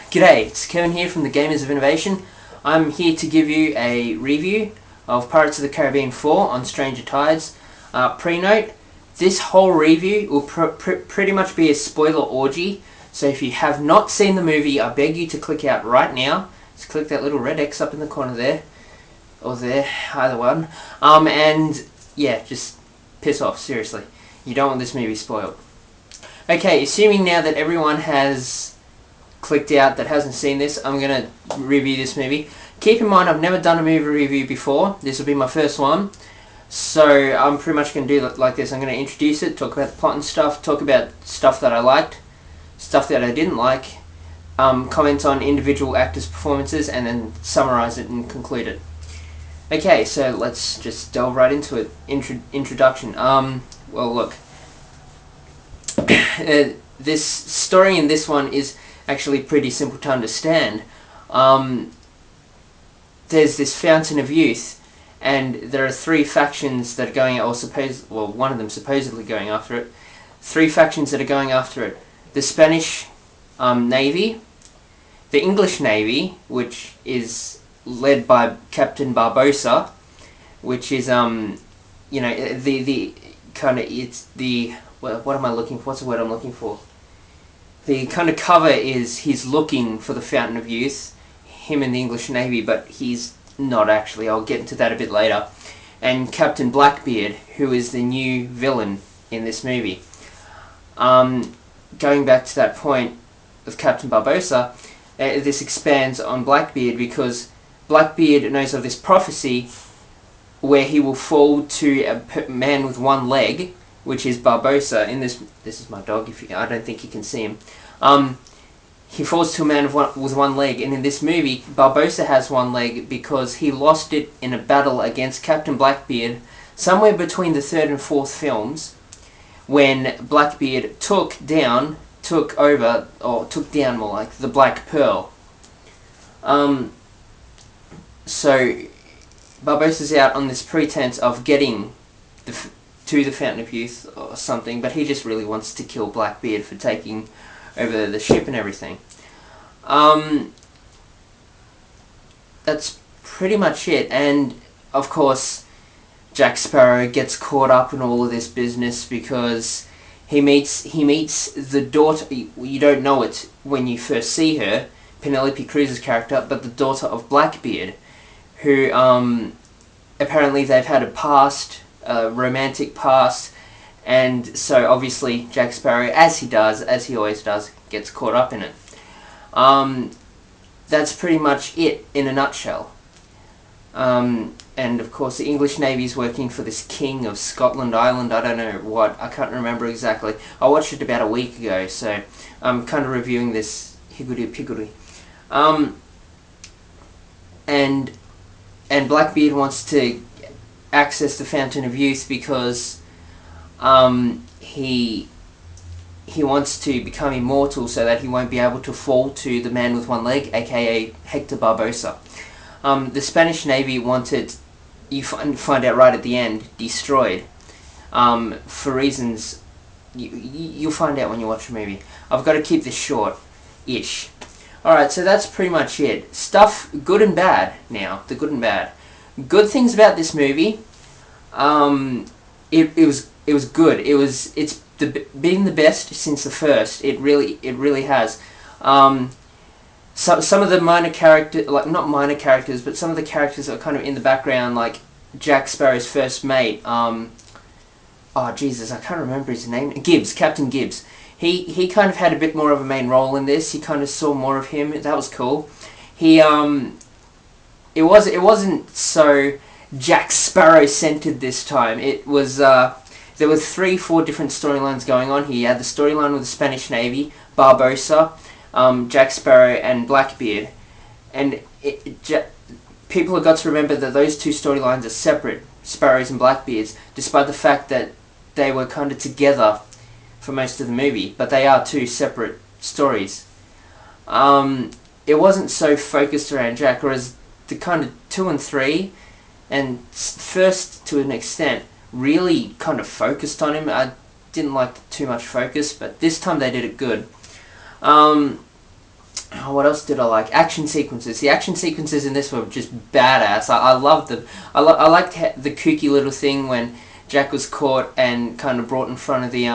G'day, it's Kevin here from the Gamers of Innovation. I'm here to give you a review of Pirates of the Caribbean 4 on Stranger Tides. Pre-note, this whole review will pretty much be a spoiler orgy, so if you have not seen the movie, I beg you to click out right now. Just click that little red X up in the corner there, or there, either one. And yeah, just piss off, seriously. You don't want this movie spoiled. Okay, assuming now that everyone has clicked out that hasn't seen this, I'm going to review this movie. Keep in mind, I've never done a movie review before. This will be my first one. So I'm pretty much going to do it like this. I'm going to introduce it, talk about the plot and stuff, talk about stuff that I liked, stuff that I didn't like, comment on individual actors' performances, and then summarize it and conclude it. Okay, so let's just delve right into it. Introduction. Well, look. This story in this one is actually pretty simple to understand. There's this Fountain of Youth, and there are three factions that are going, or one of them supposedly going after it. Three factions that are going after it: the Spanish Navy, the English Navy, which is led by Captain Barbossa, which is the kind of, it's the, what am I looking for? What's the word I'm looking for? The kind of cover is he's looking for the Fountain of Youth, him in the English Navy, but he's not actually. I'll get into that a bit later. And Captain Blackbeard, who is the new villain in this movie. Going back to that point of Captain Barbossa, this expands on Blackbeard because Blackbeard knows of this prophecy where he will fall to a man with one leg, which is Barbossa. In this is my dog. I don't think you can see him. He falls to a man with one leg, and in this movie, Barbossa has one leg because he lost it in a battle against Captain Blackbeard somewhere between the third and fourth films, when Blackbeard took down more like the Black Pearl. So Barbossa's out on this pretense of getting to the Fountain of Youth or something, but he just really wants to kill Blackbeard for taking over the ship and everything. That's pretty much it, and of course Jack Sparrow gets caught up in all of this business because he meets the daughter. You don't know it when you first see her, Penelope Cruz's character, but the daughter of Blackbeard, who apparently they've had a past, a romantic past, and so obviously Jack Sparrow, as he always does, gets caught up in it. That's pretty much it in a nutshell. And of course the English Navy is working for this King of Scotland Island, I don't know what, I can't remember exactly. I watched it about a week ago, so I'm kind of reviewing this higgledy-piggledy. And Blackbeard wants to access the Fountain of Youth because he wants to become immortal so that he won't be able to fall to the man with one leg, aka Hector Barbossa. The Spanish Navy wanted, you find out right at the end, destroyed, for reasons you'll find out when you watch the movie. I've got to keep this short-ish. Alright, so that's pretty much it. Stuff, good and bad now, the good and bad. Good things about this movie, it was good. It's been the best since the first. It really has. Some of the minor characters, like not minor characters, but some of the characters that are kind of in the background, like Jack Sparrow's first mate. Oh Jesus, I can't remember his name. Gibbs, Captain Gibbs. He kind of had a bit more of a main role in this. You kind of saw more of him. That was cool. It wasn't so Jack Sparrow centered this time. It was there were 3-4 different storylines going on here. You had the storyline with the Spanish Navy, Barbossa, Jack Sparrow, and Blackbeard, and people have got to remember that those two storylines are separate, Sparrows and Blackbeards, despite the fact that they were kind of together for most of the movie, but they are two separate stories. It wasn't so focused around Jack, whereas the kind of 2 and 3, and first to an extent, really kind of focused on him. I didn't like too much focus, but this time they did it good. Oh, what else did I like? Action sequences. The action sequences in this were just badass. I loved them. I liked the kooky little thing when Jack was caught and kind of brought in front of the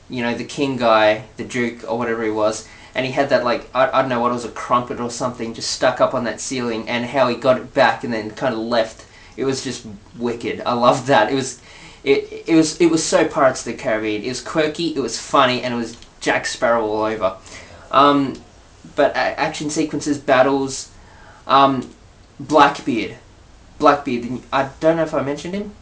the king guy, the duke or whatever he was, and he had that like I don't know what it was, a crumpet or something, just stuck up on that ceiling, and how he got it back and then kind of left. It was just wicked. I loved that. It was so Pirates of the Caribbean. It was quirky, it was funny, and it was Jack Sparrow all over. But action sequences, battles, Blackbeard. Blackbeard, I don't know if I mentioned him.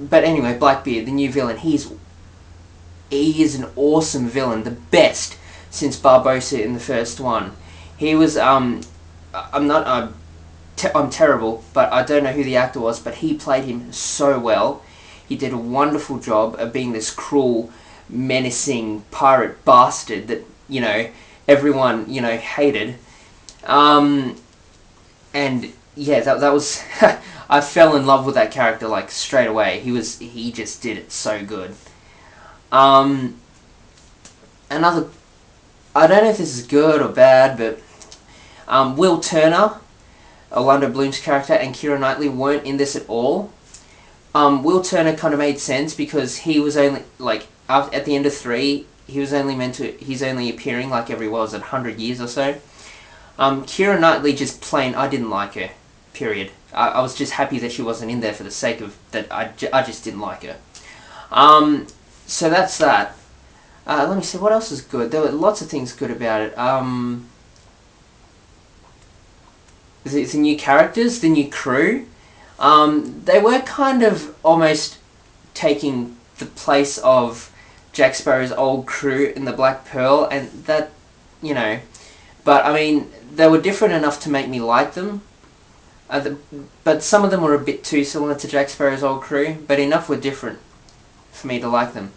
But anyway, Blackbeard, the new villain, he is an awesome villain, the best since Barbossa in the first one. He was, I'm terrible, but I don't know who the actor was, but he played him so well. He did a wonderful job of being this cruel, menacing pirate bastard that, everyone, hated. And yeah, that was, I fell in love with that character like straight away. He just did it so good. Another, I don't know if this is good or bad, but Will Turner, Orlando Bloom's character, and Keira Knightley weren't in this at all. Will Turner kind of made sense because he was only, like, at the end of 3, he's only appearing like every, 100 years or so. Keira Knightley just plain, I didn't like her, period. I was just happy that she wasn't in there for the sake of that. I just didn't like her. So that's that. Let me see, what else is good? There were lots of things good about it. The new characters, the new crew. They were kind of almost taking the place of Jack Sparrow's old crew in the Black Pearl, and that, but I mean, they were different enough to make me like them. But some of them were a bit too similar to Jack Sparrow's old crew, but enough were different for me to like them.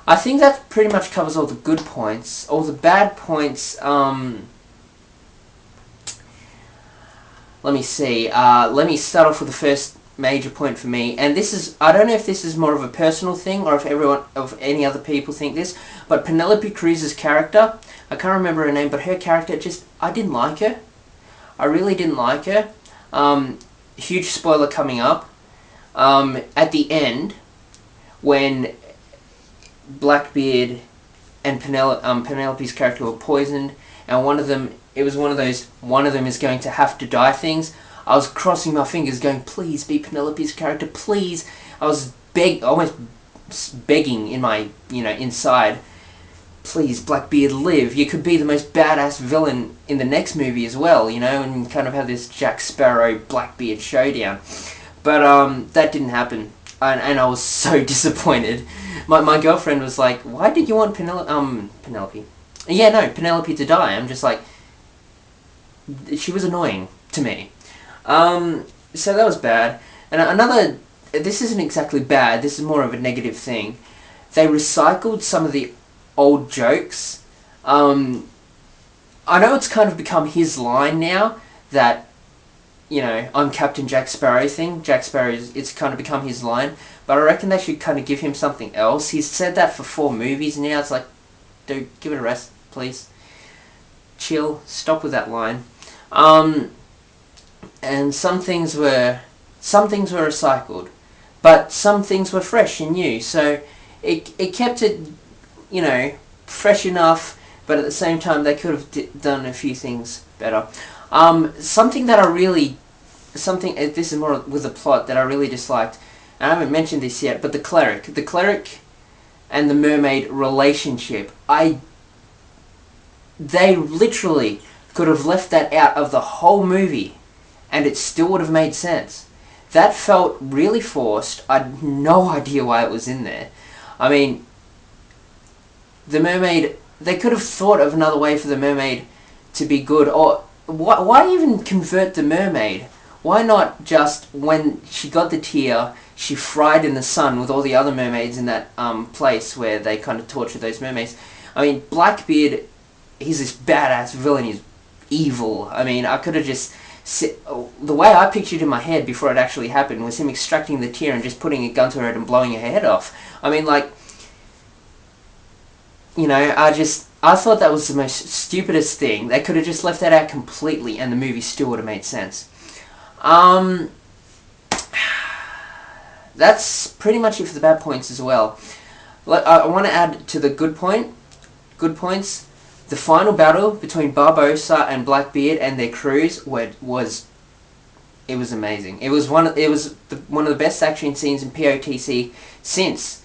I think that pretty much covers all the good points. All the bad points, let me see. Let me start off with the first major point for me, and this is, I don't know if this is more of a personal thing or if any other people think this, but Penelope Cruz's character, I can't remember her name, but her character, I didn't like her. I really didn't like her. Huge spoiler coming up. At the end, when Blackbeard and Penelope's character were poisoned, and one of them is going to have to die things, I was crossing my fingers going, please be Penelope's character, please. I was almost begging in my, inside, please, Blackbeard, live. You could be the most badass villain in the next movie as well, and kind of have this Jack Sparrow Blackbeard showdown. But that didn't happen, and I was so disappointed. My girlfriend was like, why did you want Penelope? Yeah, no, Penelope to die. I'm just like, she was annoying to me. So that was bad. And another, this isn't exactly bad, this is more of a negative thing. They recycled some of the old jokes. I know it's kind of become his line now, that, I'm Captain Jack Sparrow thing. Jack Sparrow, it's kind of become his line. But I reckon they should kind of give him something else. He's said that for 4 movies now. It's like, dude, give it a rest, please. Chill, stop with that line. And some things were recycled, but some things were fresh and new. So it kept it, fresh enough, but at the same time they could have done a few things better. Something this is more with the plot that I really disliked, and I haven't mentioned this yet, but the cleric and the mermaid relationship, they literally could have left that out of the whole movie and it still would have made sense. That felt really forced. I had no idea why it was in there. I mean, the mermaid, they could have thought of another way for the mermaid to be good, or why even convert the mermaid? Why not just, when she got the tear, she fried in the sun with all the other mermaids in that place where they kind of tortured those mermaids. I mean, Blackbeard, he's this badass villain, he's evil. I mean, I could have just... the way I pictured in my head before it actually happened was him extracting the tear and just putting a gun to her head and blowing her head off. I mean, like, I thought that was the most stupidest thing. They could have just left that out completely and the movie still would have made sense. That's pretty much it for the bad points as well. I want to add to the good points. The final battle between Barbossa and Blackbeard and their crews was amazing. It was one of the best action scenes in POTC since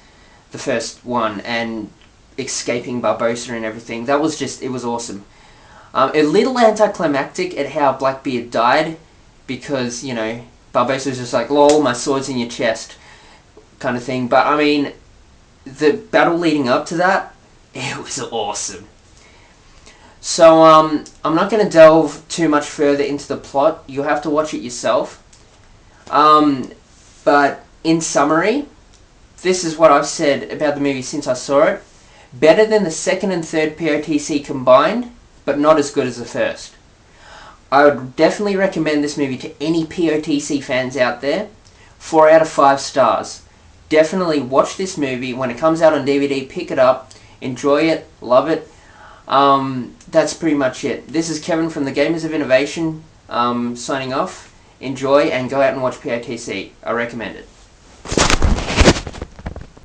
the first one, and escaping Barbossa and everything. It was awesome. A little anticlimactic at how Blackbeard died, because, Barbossa was just like, lol, my sword's in your chest, kind of thing. But, I mean, the battle leading up to that, it was awesome. So, I'm not going to delve too much further into the plot. You'll have to watch it yourself. But, in summary, this is what I've said about the movie since I saw it. Better than the second and third POTC combined, but not as good as the first. I would definitely recommend this movie to any POTC fans out there. 4 out of 5 stars. Definitely watch this movie. When it comes out on DVD, pick it up, enjoy it, love it. That's pretty much it. This is Kevin from the Gamers of Innovation, signing off. Enjoy and go out and watch POTC. I recommend it.